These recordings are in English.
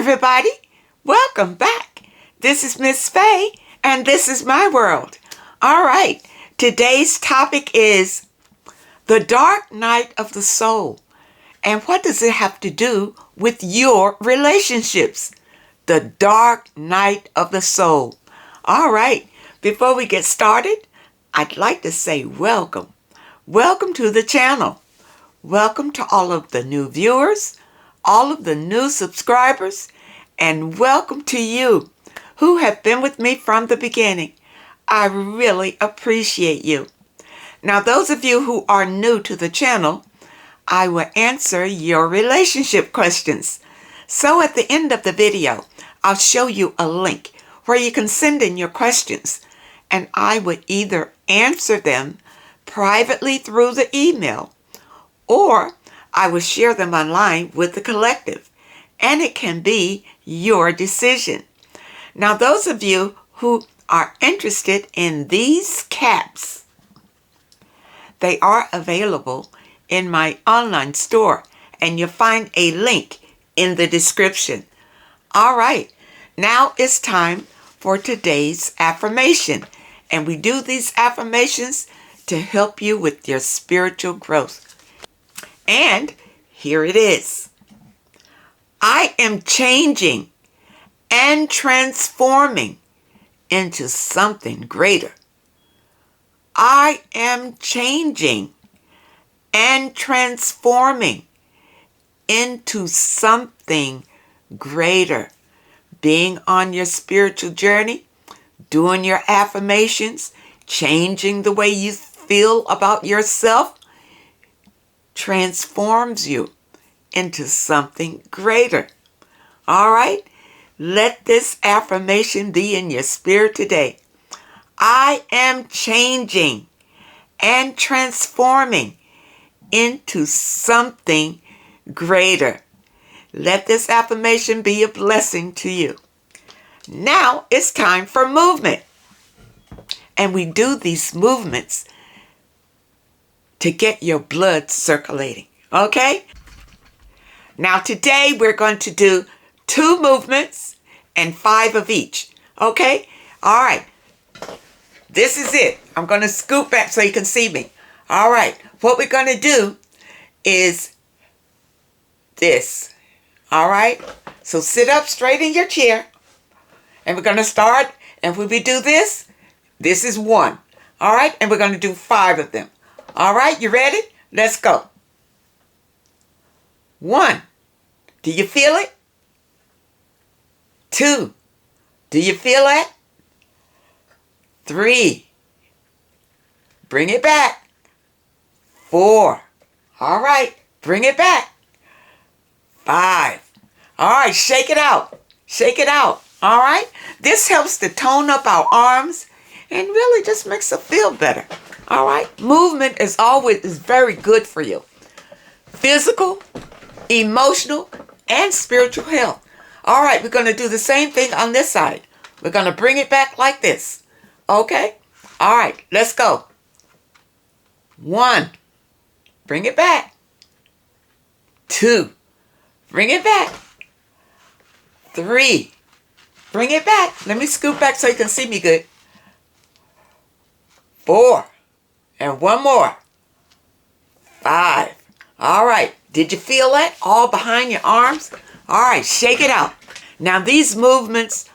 everybody. Welcome back. This is Miss Faye, and this is my world. All right, today's topic is the dark night of the soul. And what does it have to do with your relationships? The dark night of the soul. All right, before we get started, I'd like to say welcome. Welcome to the channel. Welcome to all of the new viewers, all of the new subscribers, and welcome to you who have been with me from the beginning. I really appreciate you. Now, those of you who are new to the channel, I will answer your relationship questions. So at the end of the video, I'll show you a link where you can send in your questions, and I would either answer them privately through the email, or I will share them online with the collective, and it can be your decision. Now, those of you who are interested in these caps, they are available in my online store, and you'll find a link in the description. All right, now it's time for today's affirmation, and we do these affirmations to help you with your spiritual growth. And here it is. I am changing and transforming into something greater. I am changing and transforming into something greater. Being on your spiritual journey, doing your affirmations, changing the way you feel about yourself, transforms you into something greater. All right? Let this affirmation be in your spirit today. I am changing and transforming into something greater. Let this affirmation be a blessing to you. Now it's time for movement. And we do these movements to get your blood circulating. Okay? Now today we're going to do 2 movements and 5 of each. Okay? All right. This is it. I'm going to scoot back so you can see me. All right. What we're going to do is this. All right? So sit up straight in your chair. And we're going to start. And when we do this, this is 1. All right? And we're going to do 5 of them. All right? You ready? Let's go. 1. Do you feel it? 2. Do you feel it? 3. Bring it back. 4. All right. Bring it back. 5. All right. Shake it out. Shake it out. All right. This helps to tone up our arms and really just makes us feel better. All right. Movement is very good for you. Physical, emotional, and spiritual health. All right. We're going to do the same thing on this side. We're going to bring it back like this. Okay. All right. Let's go. 1. Bring it back. 2. Bring it back. 3. Bring it back. Let me scoot back so you can see me good. 4. And 1 more. 5. All right. Did you feel that? All behind your arms? All right. Shake it out. Now, these movements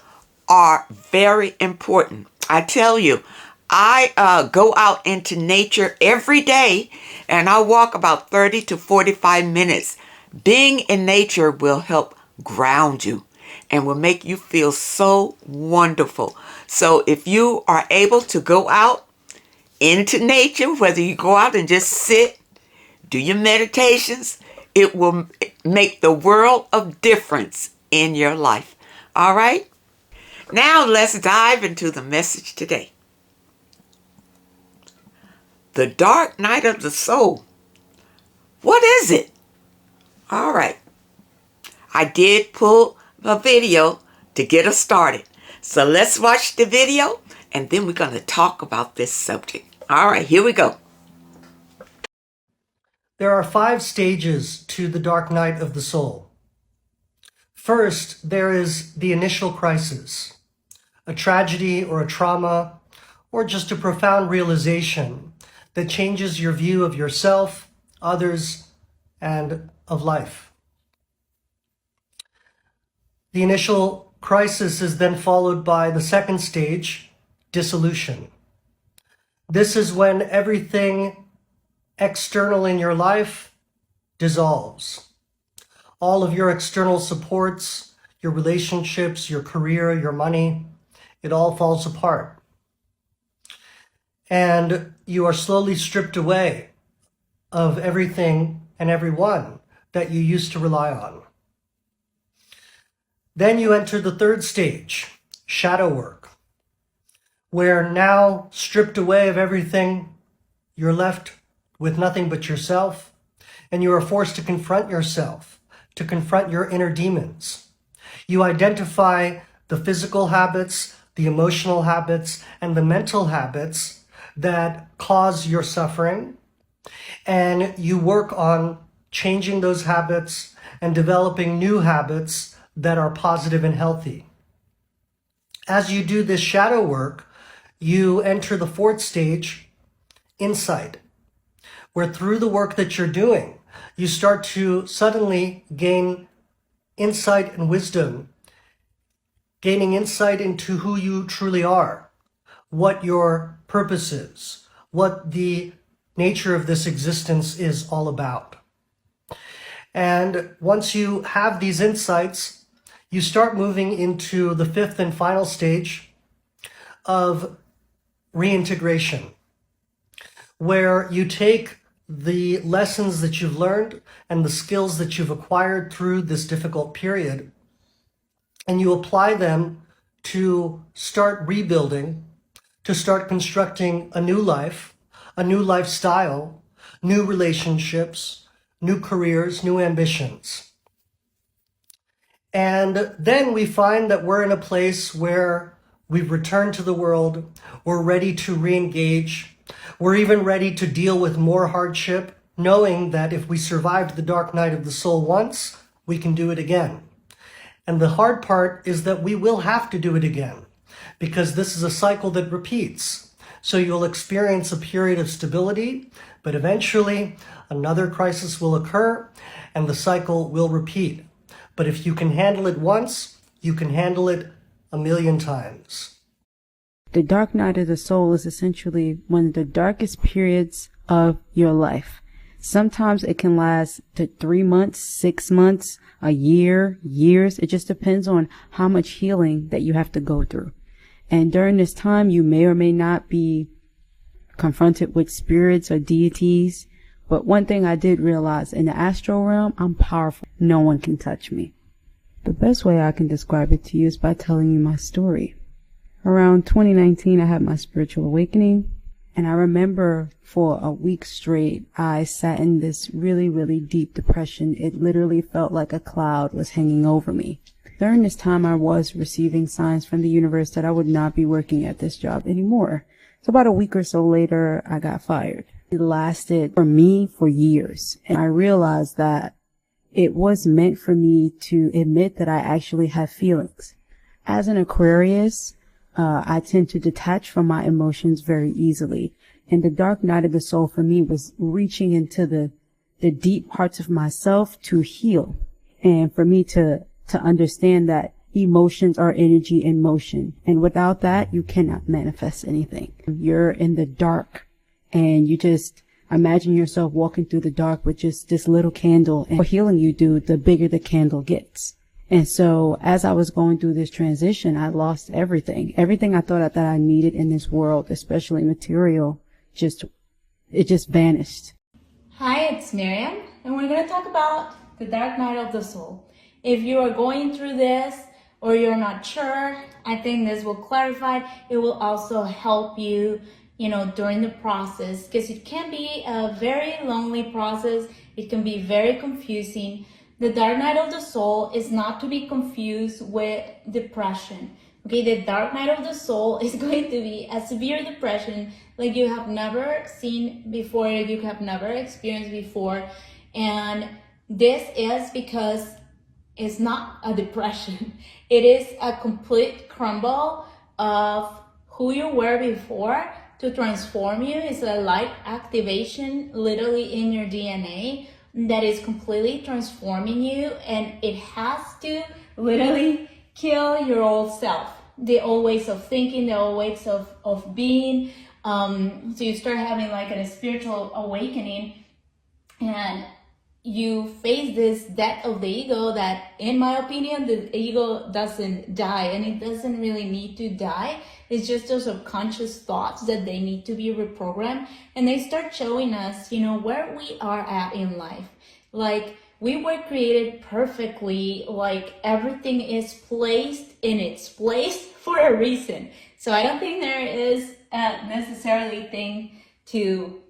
are very important. I tell you, I go out into nature every day, and I walk about 30 to 45 minutes. Being in nature will help ground you and will make you feel so wonderful. So if you are able to go out into nature, whether you go out and just sit, do your meditations, it will make the world of difference in your life. All right? Now let's dive into the message today. The dark night of the soul. What is it? All right. I did pull a video to get us started. So let's watch the video, and then we're going to talk about this subject. All right, here we go. There are 5 stages to the dark night of the soul. First, there is the initial crisis, a tragedy or a trauma, or just a profound realization that changes your view of yourself, others, and of life. The initial crisis is then followed by the second stage, dissolution. This is when everything external in your life dissolves. All of your external supports, your relationships, your career, your money, it all falls apart. And you are slowly stripped away of everything and everyone that you used to rely on. Then you enter the third stage, shadow work, where now stripped away of everything, you're left with nothing but yourself, and you are forced to confront yourself, to confront your inner demons. You identify the physical habits, the emotional habits, and the mental habits that cause your suffering, and you work on changing those habits and developing new habits that are positive and healthy. As you do this shadow work, you enter the fourth stage, insight, where through the work that you're doing, you start to suddenly gain insight and wisdom, gaining insight into who you truly are, what your purpose is, what the nature of this existence is all about. And once you have these insights, you start moving into the fifth and final stage of reintegration, where you take the lessons that you've learned and the skills that you've acquired through this difficult period, and you apply them to start rebuilding, to start constructing a new life, a new lifestyle, new relationships, new careers, new ambitions. And then we find that we're in a place where we've returned to the world, we're ready to re-engage, we're even ready to deal with more hardship, knowing that if we survived the dark night of the soul once, we can do it again. And the hard part is that we will have to do it again, because this is a cycle that repeats. So you'll experience a period of stability, but eventually another crisis will occur and the cycle will repeat. But if you can handle it once, you can handle it a million times. The dark night of the soul is essentially one of the darkest periods of your life. Sometimes it can last to 3 months, 6 months, a year, years. It just depends on how much healing that you have to go through. And during this time, you may or may not be confronted with spirits or deities. But one thing I did realize, in the astral realm, I'm powerful. No one can touch me. The best way I can describe it to you is by telling you my story. Around 2019, I had my spiritual awakening. And I remember for a week straight, I sat in this really, really deep depression. It literally felt like a cloud was hanging over me. During this time, I was receiving signs from the universe that I would not be working at this job anymore. So about a week or so later, I got fired. It lasted for me for years. And I realized that it was meant for me to admit that I actually have feelings. As an Aquarius, I tend to detach from my emotions very easily. And the dark night of the soul for me was reaching into the deep parts of myself to heal. And for me to understand that emotions are energy in motion. And without that, you cannot manifest anything. You're in the dark and you just imagine yourself walking through the dark with just this little candle. And the more healing you do, the bigger the candle gets. And so as I was going through this transition, I lost everything. Everything I thought that I needed in this world, especially material, it just vanished. Hi, it's Miriam, and we're going to talk about the dark night of the soul. If you are going through this or you're not sure, I think this will clarify. It will also help you, during the process, because it can be a very lonely process. It can be very confusing. The dark night of the soul is not to be confused with depression. Okay, the dark night of the soul is going to be a severe depression like you have never seen before, you have never experienced before. And this is because It's not a depression. It is a complete crumble of who you were before to transform you. It's a light activation literally in your DNA that is completely transforming you, and it has to literally kill your old self, the old ways of thinking, the old ways of being. So you start having like a spiritual awakening, and you face this death of the ego that, in my opinion, the ego doesn't die, and it doesn't really need to die. It's just those subconscious thoughts that they need to be reprogrammed, and they start showing us, where we are at in life. Like, we were created perfectly, like everything is placed in its place for a reason. So I don't think there is a necessarily thing to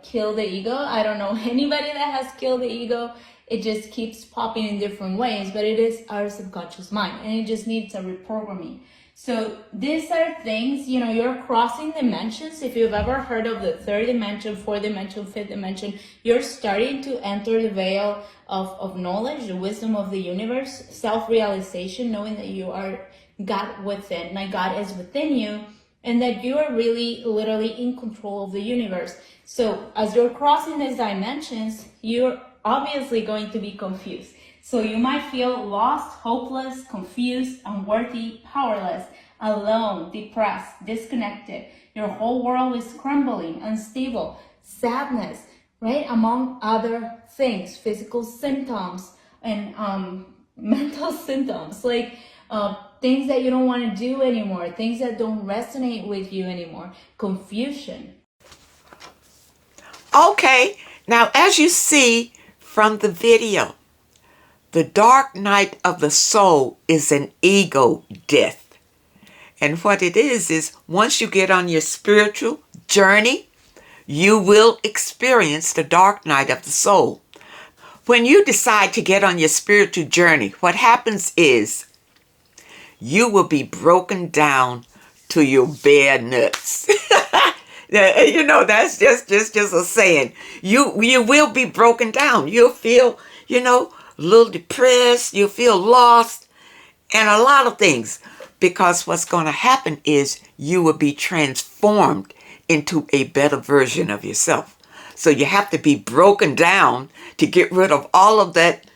kill the ego. I don't know anybody that has killed the ego. It just keeps popping in different ways, but it is our subconscious mind, and it just needs a reprogramming. So these are things, you're crossing dimensions. If you've ever heard of the third dimension, fourth dimension, fifth dimension, you're starting to enter the veil of knowledge, the wisdom of the universe, self-realization, knowing that you are God within, like God is within you, and that you are really literally in control of the universe. So as you're crossing these dimensions, you're obviously going to be confused. So you might feel lost, hopeless, confused, unworthy, powerless, alone, depressed, disconnected. Your whole world is crumbling, unstable, sadness, right? Among other things, physical symptoms and mental symptoms, like things that you don't want to do anymore, things that don't resonate with you anymore, confusion. Okay, now as you see from the video, the dark night of the soul is an ego death. And what it is once you get on your spiritual journey, you will experience the dark night of the soul. When you decide to get on your spiritual journey, what happens is you will be broken down to your bare nuts. That's just a saying. You will be broken down. You'll feel, a little depressed. You'll feel lost and a lot of things. Because what's going to happen is you will be transformed into a better version of yourself. So you have to be broken down to get rid of all of that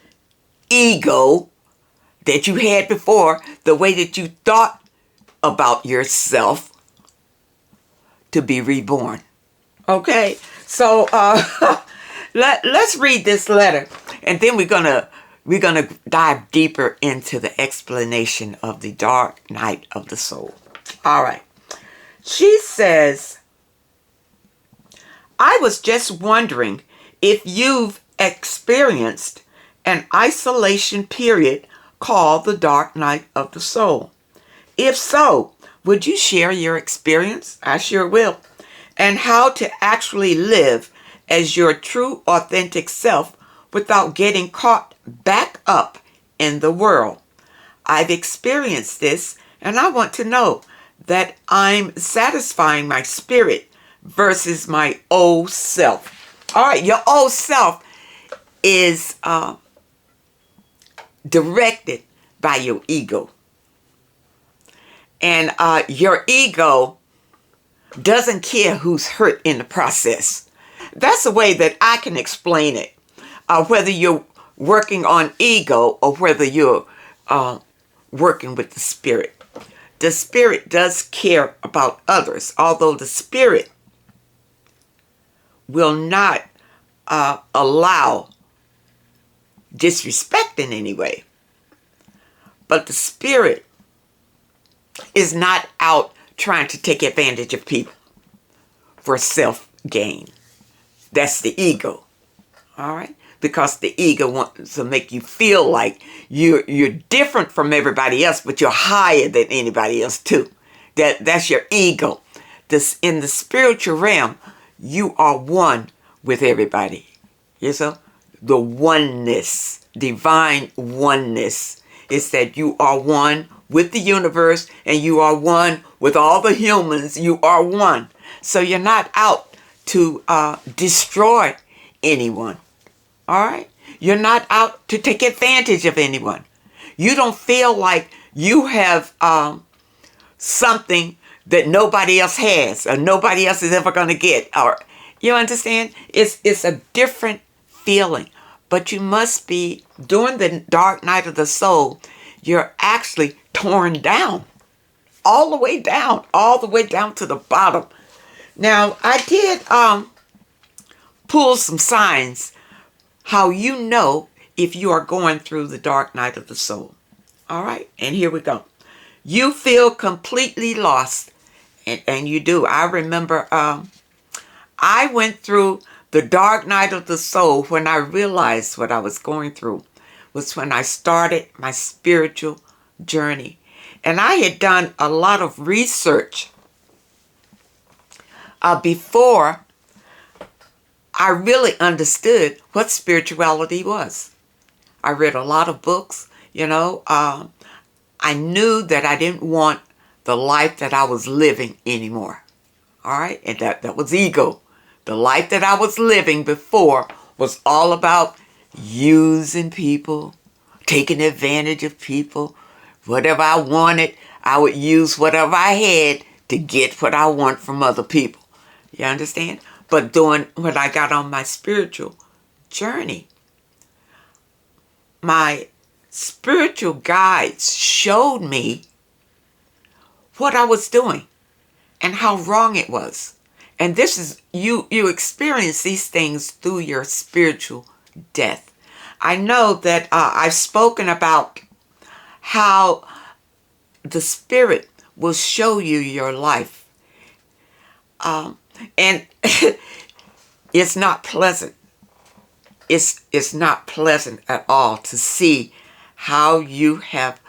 ego that you had before, the way that you thought about yourself, to be reborn. Okay, so let's read this letter, and then we're gonna dive deeper into the explanation of the dark night of the soul. All right, she says, I was just wondering if you've experienced an isolation period called the dark night of the soul. If so, would you share your experience? I sure will. And how to actually live as your true, authentic self without getting caught back up in the world. I've experienced this, and I want to know that I'm satisfying my spirit versus my old self. All right, your old self is directed by your ego. And your ego doesn't care who's hurt in the process. That's the way that I can explain it. Whether you're working on ego or whether you're working with the spirit. The spirit does care about others, although the spirit will not allow disrespect in any way. But the spirit is not out trying to take advantage of people for self-gain. That's the ego. All right? Because the ego wants to make you feel like you're different from everybody else, but you're higher than anybody else too. That's your ego. In the spiritual realm, you are one with everybody. The oneness, divine oneness, is that you are one with the universe and you are one with all the humans. You are one. So you're not out to destroy anyone. All right? You're not out to take advantage of anyone. You don't feel like you have something that nobody else has or nobody else is ever going to get. Or you understand? It's a different feeling. But you must be, during the dark night of the soul, you're actually torn down. All the way down. All the way down to the bottom. Now, I did pull some signs how you know if you are going through the dark night of the soul. All right? And here we go. You feel completely lost. And you do. I remember I went through the dark night of the soul when I realized what I was going through was when I started my spiritual journey. And I had done a lot of research before I really understood what spirituality was. I read a lot of books, I knew that I didn't want the life that I was living anymore. All right? And that was ego. The life that I was living before was all about using people, taking advantage of people. Whatever I wanted, I would use whatever I had to get what I want from other people. You understand? But when I got on my spiritual journey, my spiritual guides showed me what I was doing and how wrong it was. And this is, you experience these things through your spiritual death. I know that I've spoken about how the spirit will show you your life. And it's not pleasant. It's not pleasant at all to see how you have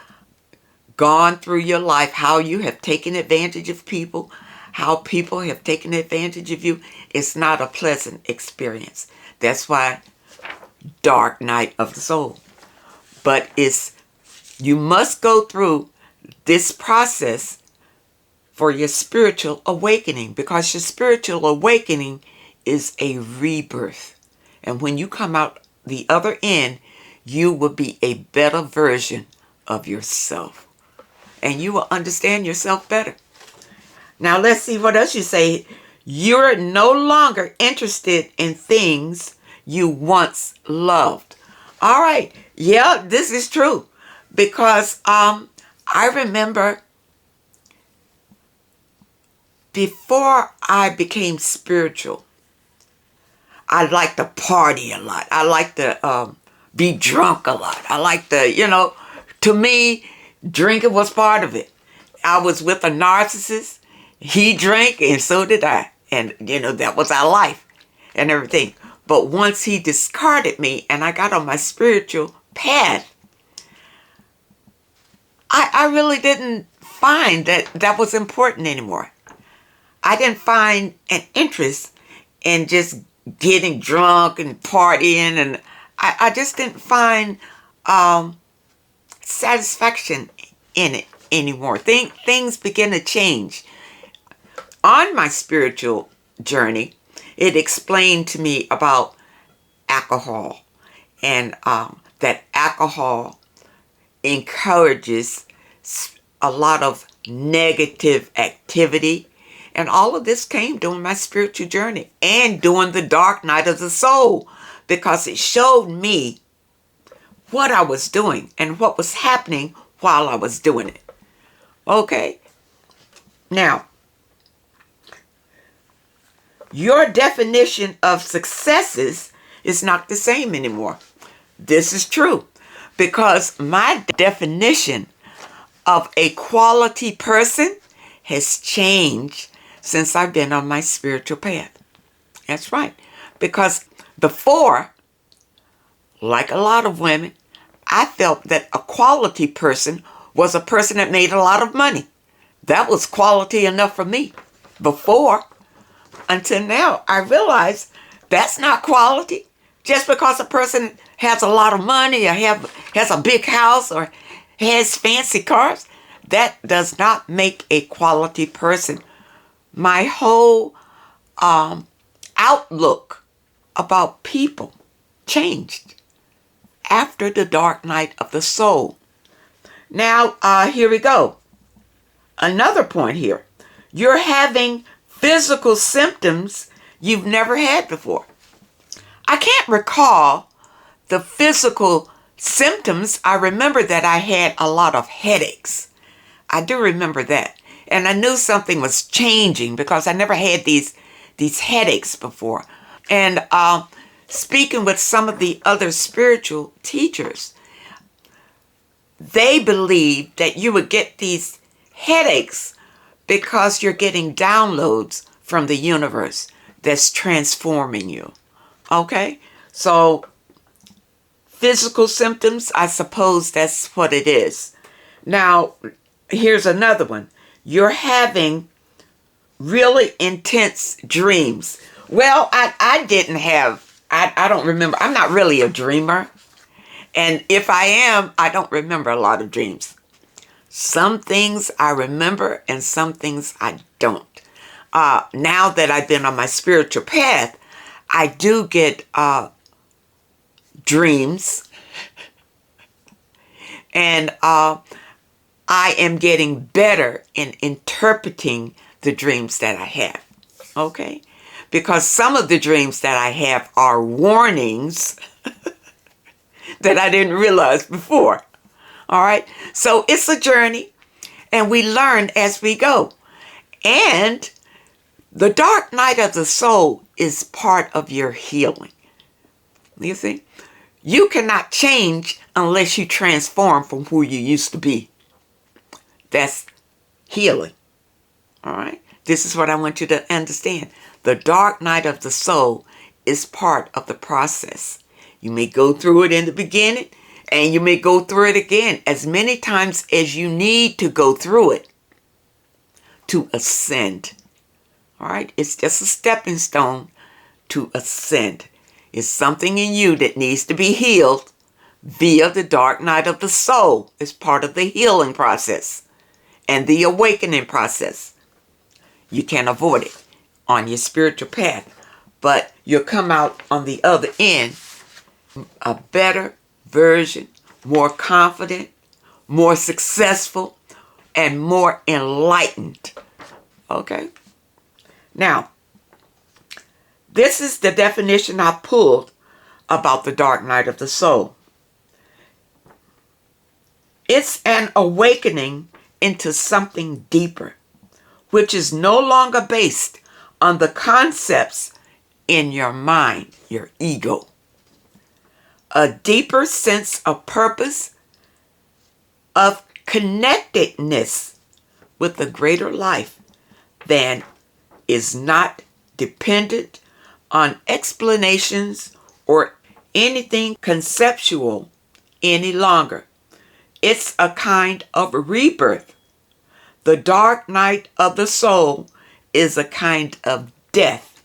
gone through your life, how you have taken advantage of people, how people have taken advantage of you. It's not a pleasant experience. That's why dark night of the soul. But you must go through this process for your spiritual awakening, because your spiritual awakening is a rebirth. And when you come out the other end, you will be a better version of yourself. And you will understand yourself better. Now let's see what else you say. You're no longer interested in things you once loved. All right. Yeah, this is true. Because I remember before I became spiritual, I liked to party a lot. I liked to be drunk a lot. I liked to, to me, drinking was part of it. I was with a narcissist. He drank and so did I. And, that was our life and everything. But once he discarded me and I got on my spiritual path, I really didn't find that was important anymore. I didn't find an interest in just getting drunk and partying, and I just didn't find satisfaction in it anymore. Things begin to change. On my spiritual journey, it explained to me about alcohol, and that alcohol encourages a lot of negative activity. And all of this came during my spiritual journey and during the dark night of the soul, because it showed me what I was doing and what was happening while I was doing it. Okay? Now, your definition of successes is not the same anymore. This is true, because my definition of a quality person has changed since I've been on my spiritual path. That's right. Because before, like a lot of women, I felt that a quality person was a person that made a lot of money. That was quality enough for me before. Until now, I realize that's not quality. Just because a person has a lot of money or has a big house or has fancy cars, that does not make a quality person. My whole outlook about people changed. after the dark night of the soul. Now, here we go. Another point here. You're having physical symptoms you've never had before. I can't recall the physical symptoms. I remember that I had a lot of headaches. I do remember that. And I knew something was changing because I never had these headaches before. And speaking with some of the other spiritual teachers, they believed that you would get these headaches because you're getting downloads from the universe that's transforming you. Okay? So, physical symptoms, I suppose that's what it is. Now, here's another one. You're having really intense dreams. Well, I didn't have, I don't remember. I'm not really a dreamer. And if I am, I don't remember a lot of dreams. Some things I remember and some things I don't. Now that I've been on my spiritual path, I do get dreams. And I am getting better in interpreting the dreams that I have. Okay? Because some of the dreams that I have are warnings that I didn't realize before. All right? So it's a journey, and we learn as we go. And the dark night of the soul is part of your healing. You see? You cannot change unless you transform from who you used to be. That's healing. All right? This is what I want you to understand. The dark night of the soul is part of the process. You may go through it in the beginning, and you may go through it again as many times as you need to go through it to ascend. All right? It's just a stepping stone to ascend. It's something in you that needs to be healed via the dark night of the soul. It's part of the healing process and the awakening process. You can't avoid it on your spiritual path, but you'll come out on the other end a better version, more confident, more successful, and more enlightened. Okay? Now, this is the definition I pulled about the dark night of the soul. It's an awakening into something deeper, which is no longer based on the concepts in your mind, your ego. A deeper sense of purpose, of connectedness with the greater life than is not dependent on explanations or anything conceptual any longer. It's a kind of rebirth. The dark night of the soul is a kind of death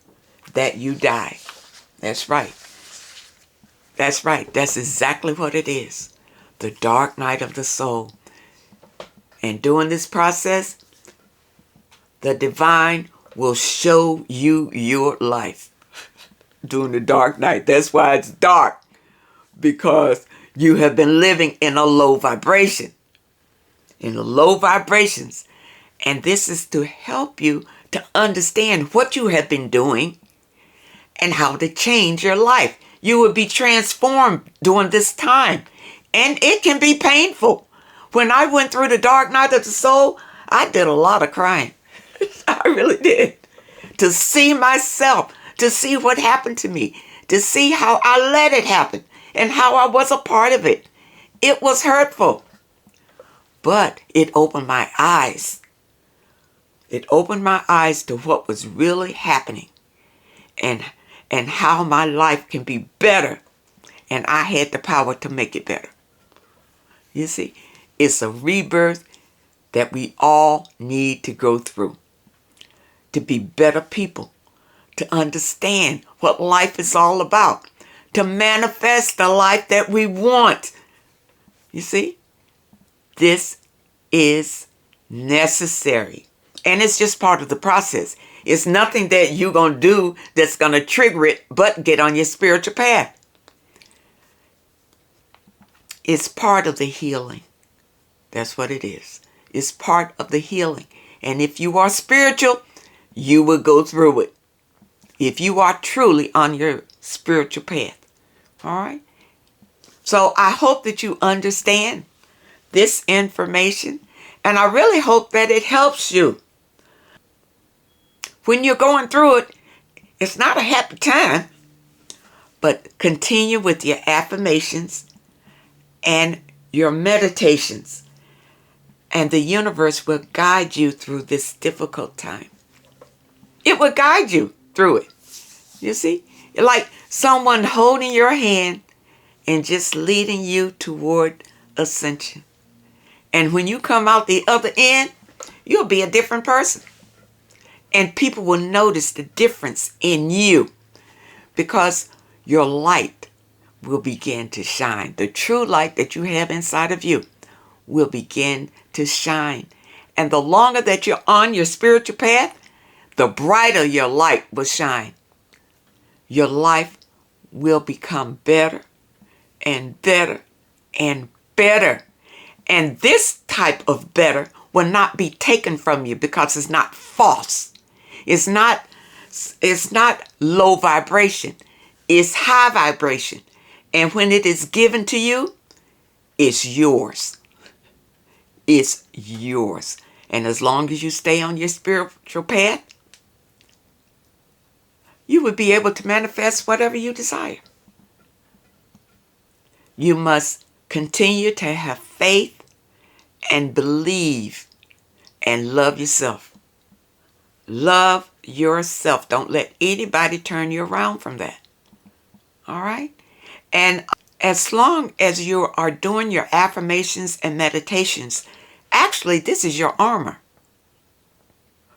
that you die. That's right. That's right. That's exactly what it is. The dark night of the soul. And during this process, the divine will show you your life during the dark night. That's why it's dark, because you have been living in a low vibration, in the low vibrations. And this is to help you to understand what you have been doing and how to change your life. You will be transformed during this time. And it can be painful. When I went through the dark night of the soul, I did a lot of crying. I really did. To see myself, to see what happened to me, to see how I let it happen and how I was a part of it. It was hurtful. But it opened my eyes. It opened my eyes to what was really happening and how my life can be better. And I had the power to make it better. You see, it's a rebirth that we all need to go through to be better people, to understand what life is all about, to manifest the life that we want. You see, this is necessary. And it's just part of the process. It's nothing that you're going to do that's going to trigger it, but get on your spiritual path. is part of the healing. That's what it is. It's part of the healing. And if you are spiritual, you will go through it. If you are truly on your spiritual path. All right? So I hope that you understand this information. And I really hope that it helps you. When you're going through it, it's not a happy time. But continue with your affirmations and your meditations. And the universe will guide you through this difficult time. It will guide you through it. You see? Like someone holding your hand and just leading you toward ascension. And when you come out the other end, you'll be a different person. And people will notice the difference in you because your light will begin to shine. The true light that you have inside of you will begin to shine. And the longer that you're on your spiritual path, the brighter your light will shine. Your life will become better and better and better. And this type of better will not be taken from you because it's not false. It's not low vibration. It's high vibration. And when it is given to you, it's yours. It's yours. And as long as you stay on your spiritual path, you will be able to manifest whatever you desire. You must continue to have faith and believe and love yourself. Love yourself. Don't let anybody turn you around from that. All right? And as long as you are doing your affirmations and meditations, actually, this is your armor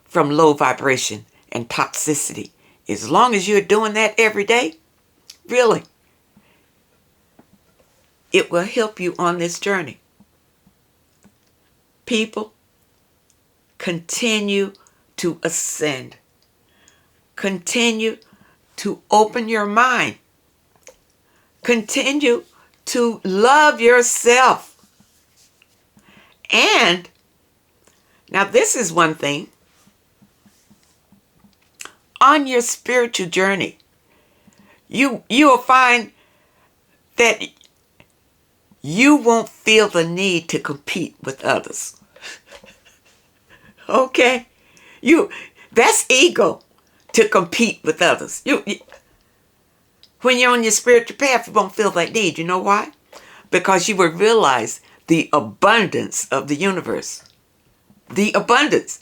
from low vibration and toxicity. As long as you're doing that every day, really, it will help you on this journey. People, continue to ascend. Continue to open your mind. Continue to love yourself. And now this is one thing. On your spiritual journey, you will find that you won't feel the need to compete with others. Okay? That's ego, to compete with others. When you're on your spiritual path, you won't feel that need. You know why? Because you will realize the abundance of the universe. The abundance.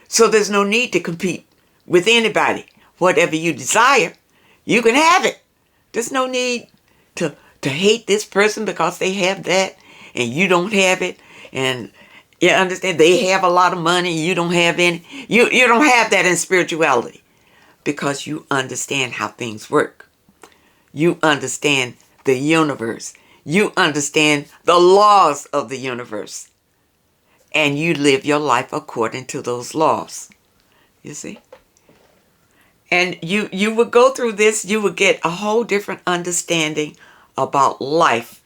So there's no need to compete with anybody. Whatever you desire, you can have it. There's no need to hate this person because they have that and you don't have it. And you understand, they have a lot of money, you don't have any. You don't have that in spirituality because you understand how things work. You understand the universe. You understand the laws of the universe. And you live your life according to those laws. You see? And you will go through this, you will get a whole different understanding about life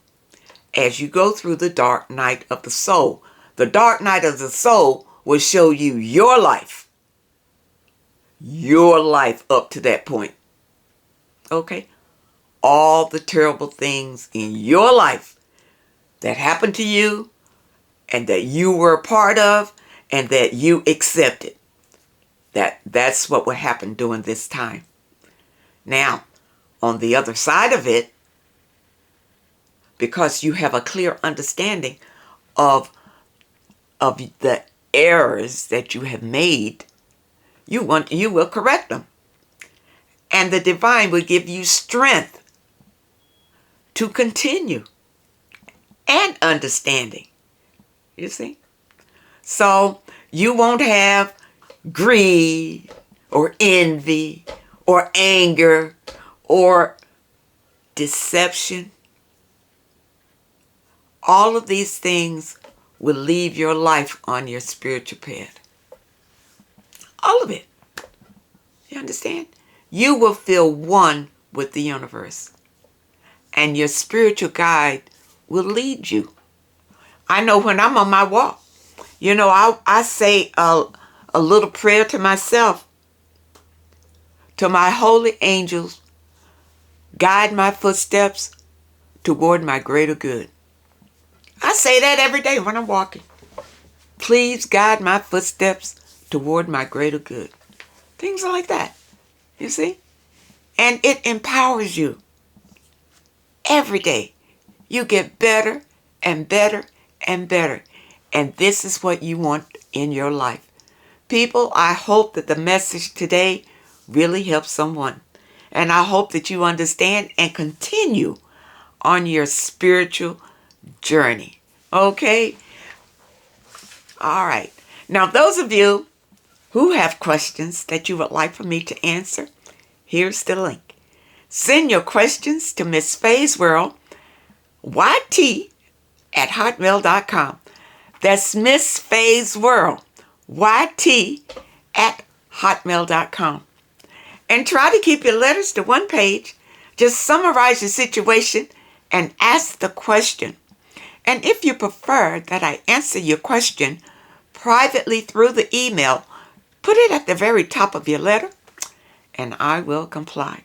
as you go through the dark night of the soul. The dark night of the soul will show you your life. Your life up to that point. Okay? All the terrible things in your life that happened to you and that you were a part of and that you accepted. That's what will happen during this time. Now, on the other side of it, because you have a clear understanding of the errors that you have made, you will correct them. And the divine will give you strength to continue and understanding. You see? So you won't have greed or envy or anger or deception. All of these things will leave your life on your spiritual path. All of it. You understand? You will feel one with the universe. And your spiritual guide will lead you. I know when I'm on my walk, I say a little prayer to myself. To my holy angels, guide my footsteps toward my greater good. I say that every day when I'm walking. Please guide my footsteps toward my greater good. Things like that, you see? And it empowers you. Every day, you get better and better and better. And this is what you want in your life. People, I hope that the message today really helps someone. And I hope that you understand and continue on your spiritual journey. Okay? All right. Now, those of you who have questions that you would like for me to answer, here's the link. Send your questions to Miss Faye's World, YT at hotmail.com. That's Miss Faye's World, YT at hotmail.com. And try to keep your letters to one page. Just summarize your situation and ask the question. And if you prefer that I answer your question privately through the email, put it at the very top of your letter, and I will comply.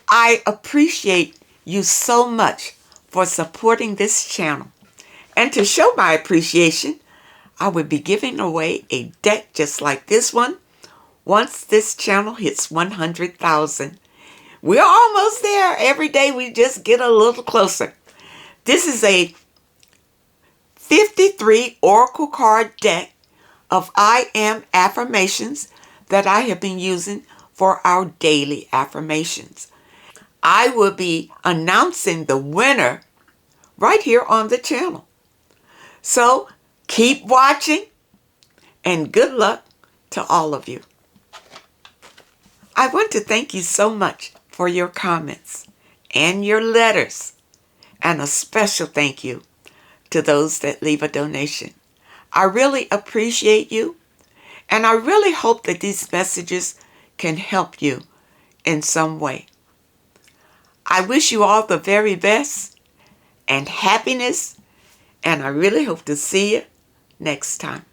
I appreciate you so much for supporting this channel. And to show my appreciation, I will be giving away a deck just like this one once this channel hits 100,000. We're almost there. Every day we just get a little closer. This is a 53 Oracle card deck of I Am affirmations that I have been using for our daily affirmations. I will be announcing the winner right here on the channel. So keep watching and good luck to all of you. I want to thank you so much for your comments and your letters, and a special thank you to those that leave a donation. I really appreciate you, and I really hope that these messages can help you in some way. I wish you all the very best and happiness, and I really hope to see you next time.